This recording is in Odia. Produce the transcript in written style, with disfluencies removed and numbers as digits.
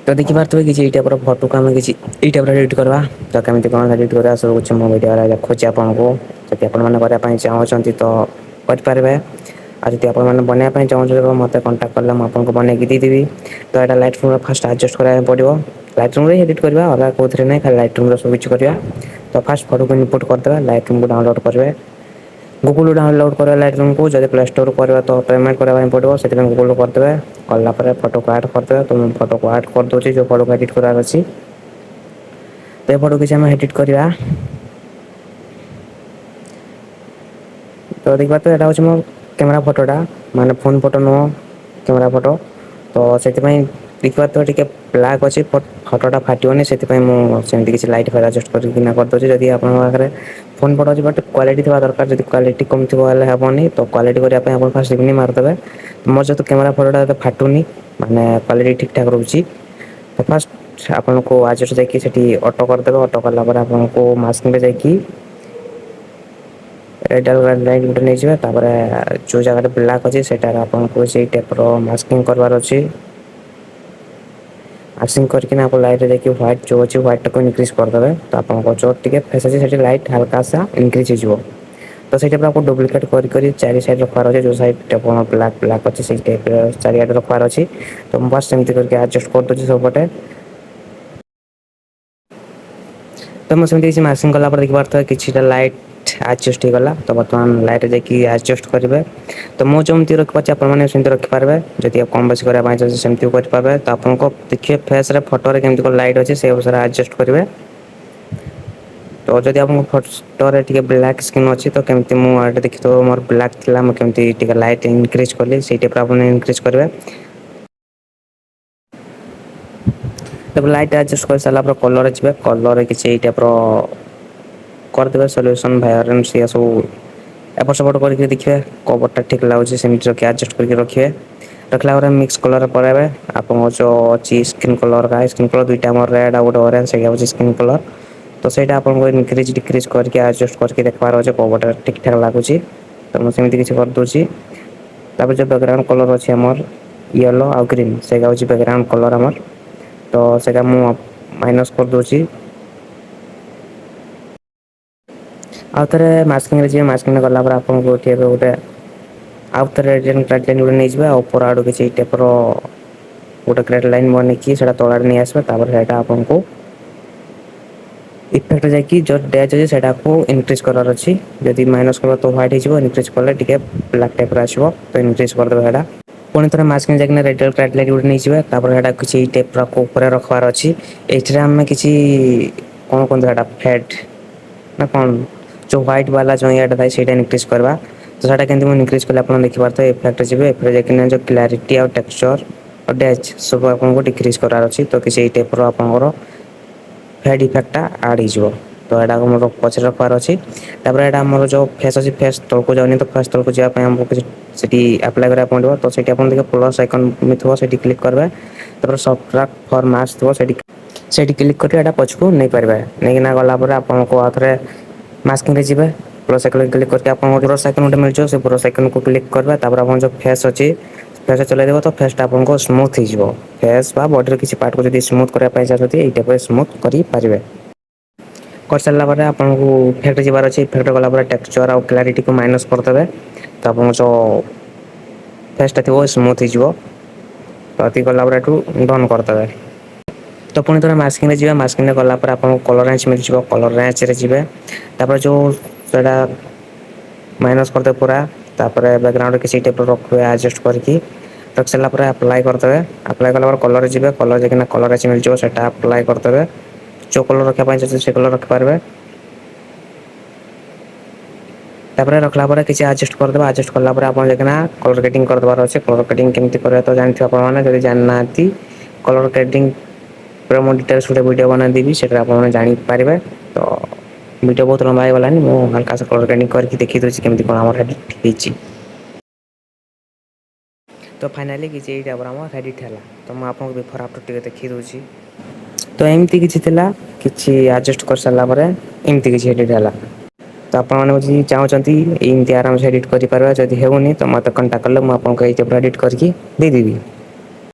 ତ ଦେଖିପାରୁଥିବେ କିଛି ଏଇ ଟାଇପର ଫଟୋକୁ ଆମେ କିଛି ଏଇ ଟାଇପର ଏଡିଟ୍ କରିବା। ତ କେମିତି କଣ ଏଡିଟ୍ କରିବା ସବୁ କିଛି ମୁଁ ଭିଡ଼ିଓରେ ଦେଖୁଛି ଆପଣଙ୍କୁ। ଯଦି ଆପଣମାନେ କରିବା ପାଇଁ ଚାହୁଁଛନ୍ତି ତ କରିପାରିବେ। ଆଉ ଯଦି ଆପଣମାନେ ବନେଇବା ପାଇଁ ଚାହୁଁଛନ୍ତି ତ ମୋତେ କଣ୍ଟାକ୍ଟ କଲେ ମୁଁ ଆପଣଙ୍କୁ ବନେଇକି ଦେଇଦେବି। ତ ଏଇଟା ଲାଇଟ୍ ରୁମର ଫାଷ୍ଟ ଆଡଜଷ୍ଟ କରିବାକୁ ପଡ଼ିବ। ଲାଇଟ୍ ରୁମରେ ହିଁ ଏଡିଟ୍ କରିବା ଅଲଗା କୋଉଥିରେ ନାହିଁ ଖାଲି ଲାଇଟ୍ ରୁମରେ ସବୁ କିଛି କରିବା। ତ ଫାଷ୍ଟ ଫଟୋକୁ ଇନପୁଟ୍ କରିଦେବା ଲାଇଟ୍ ରୁମକୁ ଡାଉନଲୋଡ଼୍ କରିବେ। ଗୁଗୁଲରୁ ଡାଉନଲୋଡ଼୍ କରିବା ଲାଇଟ୍ ରୁମକୁ ଯଦି ପ୍ଲେ ଷ୍ଟୋରରୁ କରିବା ତ ପେମେଣ୍ଟ କରିବା ପାଇଁ ପଡ଼ିବ ସେଥିପାଇଁ ଗୁଗୁଲରୁ କରିଦେବେ। କଲା ପରେ ଫଟୋକୁ ଆଡ଼ କରିଦେବେ ତ ମୁଁ ଫଟୋକୁ ଆଡ଼ କରିଦେଉଛି ଯେଉଁ ଫଟୋକୁ ଏଡ଼ିଟ୍ କରିବାର ଅଛି। ତ ଏ ଫଟୋ କିଛି ଆମେ ଏଡ଼ିଟ୍ କରିବା। ତ ଦେଖିପାରୁଥିବେ ଏଇଟା ହେଉଛି ମୋ କ୍ୟାମେରା ଫଟୋଟା ମାନେ ଫୋନ୍ ଫଟୋ ନୁହଁ କ୍ୟାମେରା ଫଟୋ। ତ ସେଥିପାଇଁ ଦେଖିପାରୁଥିବେ ଟିକେ ବ୍ଲାକ୍ ଅଛି ଫଟୋଟା ଫାଟିବନି ସେଥିପାଇଁ ମୁଁ ସେମିତି କିଛି ଲାଇଟ୍ ଫାଇଟ୍ ଆଡ଼ଜଷ୍ଟ କରିକିନା କରିଦେଉଛି। ଯଦି ଆପଣଙ୍କ ପାଖରେ ଫୋନ୍ ଫଟୋ ଅଛି ବଟ୍ କ୍ୱାଲିଟି ଥିବା ଦରକାର ଯଦି କ୍ୱାଲିଟି କମ୍ ଥିବ ହେଲେ ହେବନି ତ କ୍ୱାଲିଟି କରିବା ପାଇଁ ଆପଣ ଫାଷ୍ଟ ଇଭିନିଂ ମାରିଦେବେ। ମୋର ଯେହେତୁ କ୍ୟାମେରା ଫଟୋଟା ଏତେ ଫାଟୁନି ମାନେ କ୍ୱାଲିଟି ଠିକ୍ ଠାକ୍ ରହୁଛି। ତ ଫାଷ୍ଟ ଆପଣଙ୍କୁ ଆଜଷ୍ଟ ଯାଇକି ସେଠି ଅଟୋ କରିଦେବେ ଅଟୋ କଲା ପରେ ଆପଣଙ୍କୁ ମାସ୍କିଂରେ ଯାଇକି ଏଇଟା ଲାଇଟ୍ ଗୋଟେ ନେଇଯିବେ ତାପରେ ଯେଉଁ ଜାଗାରେ ବ୍ଲାକ୍ ଅଛି ସେଇଟାରେ ଆପଣଙ୍କୁ ସେଇ ଟାଇପର ମାସ୍କିଂ କରିବାର ଅଛି। ମାସ୍କିଂ କରିକିନା ଆପଣ ଲାଇଟ୍ରେ ଯାଇକି ହ୍ୱାଇଟ୍ ଯେଉଁ ଅଛି ହ୍ୱାଇଟ୍ଟାକୁ ଇନକ୍ରିଜ୍ କରିଦେବେ। ତ ଆପଣଙ୍କ ଯେଉଁ ଟିକେ ଫେସ୍ ଅଛି ସେଠି ଲାଇଟ୍ ହାଲକାସା ଇନକ୍ରିଜ୍ ହେଇଯିବ। ତ ସେଇଟା ପୁରା ଆପଣଙ୍କୁ ଡୁପ୍ଲିକେଟ୍ କରି ଚାରି ସାଇଡ଼୍ ରଖିବାର ଅଛି ଯେଉଁ ସାଇଡ଼୍ଟା ଆପଣ ବ୍ଲାକ୍ ଅଛି ସେଇ ଟାଇପ୍ର ଚାରିଆଡ଼େ ରଖିବାର ଅଛି। ତ ମୁଁ ବାସ୍ ସେମିତି କରିକି ଆଡ଼ଜଷ୍ଟ କରିଦେଉଛି ସବୁପଟେ। ତ ମୁଁ ସେମିତି କିଛି ମାସ୍କିଂ କଲା ପରେ ଦେଖିପାରୁଥିବେ କିଛିଟା ଲାଇଟ୍ ଆଡ଼ଜଷ୍ଟ ହେଇଗଲା। ତ ବର୍ତ୍ତମାନ ଲାଇଟ୍ରେ ଯାଇକି ଆଡ଼ଜଷ୍ଟ କରିବେ। ତ ମୁଁ ଯେମିତି ରଖିପାରୁଛି ଆପଣମାନେ ସେମିତି ରଖିପାରିବେ। ଯଦି କମ୍ ବେଶୀ କରିବା ପାଇଁ ଚାହୁଁଛନ୍ତି ସେମିତି କରିପାରିବେ। ତ ଆପଣଙ୍କ ଦେଖିବେ ଫେସ୍ରେ ଫଟୋରେ କେମିତି କଣ ଲାଇଟ୍ ଅଛି ସେଇ ଅନୁସାରେ ଆଡ଼ଜଷ୍ଟ କରିବେ। ତ ଯଦି ଆପଣଙ୍କ ଫଟୋରେ ଟିକେ ବ୍ଲାକ୍ ସ୍କିନ୍ ଅଛି ତ କେମିତି ମୁଁ ଏଇଟା ଦେଖିଥିବ ମୋର ବ୍ଲାକ୍ ଥିଲା ମୁଁ କେମିତି ଟିକେ ଲାଇଟ୍ ଇନକ୍ରିଜ୍ କଲି ସେଇ ଟାଇପ୍ର ଆପଣ ଇନକ୍ରିଜ୍ କରିବେ। ତାପରେ ଲାଇଟ୍ ଆଡ଼ଜଷ୍ଟ କରିସାରିଲା ପରେ କଲର୍ରେ ଯିବେ କଲର୍ରେ କିଛି ଏଇ ଟାଇପ୍ର କରିଦେବେ ସଲ୍ୟୁସନ୍ ଭାয়োଲେନ୍ସ ଇଏ ସବୁ ଏପଟ ସେପଟ କରିକି ଦେଖିବେ କଭରଟା ଠିକ୍ ଲାଗୁଛି ସେମିତି ରଖି ଆଡ଼ଜଷ୍ଟ କରିକି ରଖିବେ। ରଖିଲା ପରେ ମିକ୍ସ କଲର୍ ପଳେଇବେ ଆପଣଙ୍କ ଯେଉଁ ଅଛି ସ୍କିନ୍ କଲର୍ ସ୍କିନ୍ କଲର୍ ଦୁଇଟା ଆମର ରେଡ୍ ଆଉ ଗୋଟେ ଅରେଞ୍ଜ ସେଇଟା ହେଉଛି ସ୍କିନ୍ କଲର୍। ତ ସେଇଟା ଆପଣଙ୍କୁ ଇନକ୍ରିଜ୍ ଡିକ୍ରିଜ୍ କରିକି ଆଡ଼ଜଷ୍ଟ କରିକି ଦେଖିବାର ଅଛି କେଉଁପଟେ ଠିକ୍ ଠାକ୍ ଲାଗୁଛି। ତ ମୁଁ ସେମିତି କିଛି କରିଦେଉଛି। ତାପରେ ଯେଉଁ ବ୍ୟାକ୍ଗ୍ରାଉଣ୍ଡ କଲର୍ ଅଛି ଆମର ୟେଲୋ ଆଉ ଗ୍ରୀନ୍ ସେଇଟା ହେଉଛି ବ୍ୟାକ୍ଗ୍ରାଉଣ୍ଡ କଲର୍ ଆମର। ତ ସେଇଟା ମୁଁ ମାଇନସ୍ କରିଦେଉଛି। ଆଉ ଥରେ ମାସ୍କିଂରେ ଯିବେ ମାସ୍କିଂରେ ଗଲା ପରେ ଆପଣଙ୍କୁ ଏଠି ଏବେ ଗୋଟେ ଆଉ ଥରେ ଗୋଟେ ନେଇଯିବେ ଆଉ ଉପର ଆଡ଼ୁ କିଛି ଏଇ ଟାଇପ୍ର ଗୋଟେ ଗ୍ରେଡ୍ ଲାଇନ୍ ବନେଇକି ସେଇଟା ତଳ ଆଡ଼େ ନେଇ ଆସିବେ ତାପରେ ସେଇଟା ଆପଣଙ୍କୁ ଇଫେକ୍ଟ ଯାଇକି ଯେଉଁ ଡ୍ୟାଚ୍ ଅଛି ସେଇଟାକୁ ଇନକ୍ରିଜ୍ କରିବାର ଅଛି। ଯଦି ମାଇନସ୍ କରିବ ତ ହ୍ୱାଇଟ୍ ହେଇଯିବ ଇନକ୍ରିଜ୍ କଲେ ଟିକେ ବ୍ଲାକ୍ ଟାଇପ୍ର ଆସିବ ତ ଇନକ୍ରିଜ୍ କରିଦେବେ ସେଇଟା। ପୁଣି ଥରେ ମାସ୍କିଂ ଯାଇକିନା ରେଡ୍ ଲାଇଟ୍ ଗୋଟେ ନେଇଯିବେ ତାପରେ ସେଇଟା କିଛି ଏଇ ଟାଇପ୍ର ଉପରେ ରଖିବାର ଅଛି। ଏଥିରେ ଆମେ କିଛି କ'ଣ କୁହନ୍ତି ସେଇଟା ଫେଡ୍ ନା କ'ଣ ଯେଉଁ ହ୍ୱାଇଟ୍ ବାଲା ଯେଉଁ ଇଏଟା ଥାଏ ସେଇଟା ଇନକ୍ରିଜ୍ କରିବା। ତ ସେଇଟା କେମିତି ମୁଁ ଇନକ୍ରିଜ୍ କଲେ ଆପଣ ଦେଖିପାରୁଥିବେ ଇଫେକ୍ଟ ଯିବେ ଇଫେକ୍ଟ ଯାଇକିନା ଯେଉଁ କ୍ଲାରିଟି ଆଉ ଟେକ୍ସଚର୍ ଆଉ ଡ୍ୟାଚ୍ ସବୁ ଆପଣଙ୍କୁ ଡିକ୍ରିଜ୍ କରାର ଅଛି। ତ କିଛି ଏଇ ଟାଇପ୍ର ଆପଣଙ୍କର ଫେଡ୍ ଇଫେକ୍ଟଟା ଆଡ଼୍ ହେଇଯିବ। ତ ଏଇଟାକୁ ମୋର ପଛରେ ରଖିବାର ଅଛି। ତାପରେ ଏଇଟା ଆମର ଯେଉଁ ଫେସ୍ ଅଛି ଫେସ୍ ତଳକୁ ଯାଉନି ତ ଫେସ୍ ତଳକୁ ଯିବା ପାଇଁ ଆମକୁ କିଛି ସେଠି ଆପ୍ଲାଏ କରିବାକୁ ପଡ଼ିବ। ତ ସେଇଠି ଆପଣ ଦେଖିବେ ପ୍ଲସ୍ ଆଇକନ୍ ଥିବ ସେଇଠି କ୍ଲିକ୍ କରିବେ। ତାପରେ ସବଟ୍ରାକ୍ଟ ଫର୍ ମାସ୍କ ଥିବ ସେଇଠି କ୍ଲିକ୍ କରି ଏଇଟା ପଛକୁ ନେଇପାରିବେ। ନେଇକିନା ଗଲା ପରେ ଆପଣଙ୍କୁ ଆଉ ଥରେ ମାସ୍କିଂରେ ଯିବେ ପ୍ଲସ୍ ଆଇକନ୍ କ୍ଲିକ୍ କରିକି ଆପଣଙ୍କୁ ବ୍ରସ୍ ଆଇକନ୍ ଗୋଟେ ମିଳିଯିବ ସେ ବ୍ରସ୍ ଆଇକନ୍କୁ କ୍ଲିକ୍ କରିବେ। ତାପରେ ଆପଣ ଯେଉଁ ଫେସ୍ ଅଛି ଫେସ୍ ଚଲାଇଦେବ ତ ଫେସ୍ଟା ଆପଣଙ୍କୁ ସ୍ମୁଥ୍ ହେଇଯିବ। ଫେସ୍ ବା ବଡ଼ିର କିଛି ପାର୍ଟକୁ ଯଦି ସ୍ମୁଥ୍ କରିବା ପାଇଁ ଚାହୁଁଛନ୍ତି ଏଇ ଟାଇପ୍ରେ ସ୍ମୁଥ୍ କରିପାରିବେ। କରିସାରିଲା ପରେ ଆପଣଙ୍କୁ ଇଫେକ୍ଟ ଯିବାର ଅଛି ଇଫେକ୍ଟ ଗଲା ପରେ ଟେକ୍ସଚର୍ ଆଉ କ୍ଲାରିଟିକୁ ମାଇନସ୍ କରିଦେବେ। ତ ଆପଣଙ୍କ ଯେଉଁ ଫେସ୍ଟା ଥିବ ସ୍ମୁଥ୍ ହେଇଯିବ। ତ ଏତିକି କଲା ପରେ ଏଠୁ ଡନ୍ କରିଦେବେ। ତ ପୁଣି ଥରେ ମାସ୍କିଂରେ ଯିବେ ମାସ୍କିଂରେ ଗଲା ପରେ ଆପଣଙ୍କୁ କଲର୍ ରେଞ୍ଜ ମିଳିଯିବ କଲର୍ ରେଞ୍ଜରେ ଯିବେ। ତାପରେ ଯେଉଁ ସେଇଟା ମାଇନସ୍ କରିଦେବେ ପୁରା ତାପରେ ବ୍ୟାକ୍ଗ୍ରାଉଣ୍ଡରେ କିଛି ଟାଇପ୍ର ରଖିବେ ଆଡ଼ଜଷ୍ଟ କରିକି ରଖି ସାରିଲା ପରେ ଆପ୍ଲାଏ କରିଦେବେ। ଆପ୍ଲାଏ କଲା ପରେ କଲର୍ରେ ଯିବେ କଲର୍ ଯାଇକିନା କଲର୍ ରେଞ୍ଜ ମିଳିଯିବ ସେଇଟା ଆପ୍ଲାଏ କରିଦେବେ। ଯେଉଁ କଲର୍ ରଖିବା ପାଇଁ ଚାହୁଁଛନ୍ତି ସେ କଲର୍ ରଖିପାରିବେ। ତାପରେ ରଖିଲା ପରେ କିଛି ଆଡ଼ଜଷ୍ଟ କରିଦେବା ଆଡ଼ଜଷ୍ଟ କଲା ପରେ ଆପଣ ଯାଇକିନା କଲର୍ ଗ୍ରେଡ଼ିଂ କରିଦେବାର ଅଛି। କଲର୍ ଗ୍ରେଡ଼ିଂ କେମିତି କରିବା ତ ଜାଣିଥିବେ ଆପଣମାନେ ଯଦି ଜାଣିନାହାନ୍ତି କଲର୍ ଗ୍ରେଡ଼ିଂ ପୁରା ମୁଁ ଡିଟେଲ୍ସ ଗୋଟେ ଭିଡ଼ିଓ ବନାଇଦେବି ସେଇଟାରେ ଆପଣମାନେ ଜାଣିପାରିବେ। ତ ଭିଡ଼ିଓ ବହୁତ ଲମ୍ବା ହେଇଗଲାଣି ମୁଁ ହାଲକାସେ କଲର୍ ଗ୍ରେଡ଼ିଂ କରିକି ଦେଖେଇ ଦେଉଛି କେମିତି କ'ଣ ଆମର ହେଇଛି। ତ ଫାଇନାଲି କିଛି ଏଇ ଟାଇପ୍ର ଆମର ଏଡ଼ିଟ୍ ହେଲା। ତ ମୁଁ ଆପଣଙ୍କୁ ବିଫୋର୍ ଆଫ୍ଟର୍ ଟିକେ ଦେଖେଇ ଦେଉଛି। ତ ଏମିତି କିଛି ଥିଲା କିଛି ଆଡ଼ଜଷ୍ଟ କରିସାରିଲା ପରେ ଏମିତି କିଛି ଏଡ଼ିଟ୍ ହେଲା। ତ ଆପଣମାନେ ଯଦି ଚାହୁଁଛନ୍ତି ଏମିତି ଆରାମସେ ଏଡ଼ିଟ୍ କରିପାରିବେ ଯଦି ହେଉନି ତ ମୋତେ କଣ୍ଟାକ୍ଟ କଲେ ମୁଁ ଆପଣଙ୍କୁ ଏଇ ଟାଇପ୍ର ଏଡ଼ିଟ୍ କରିକି ଦେଇଦେବି।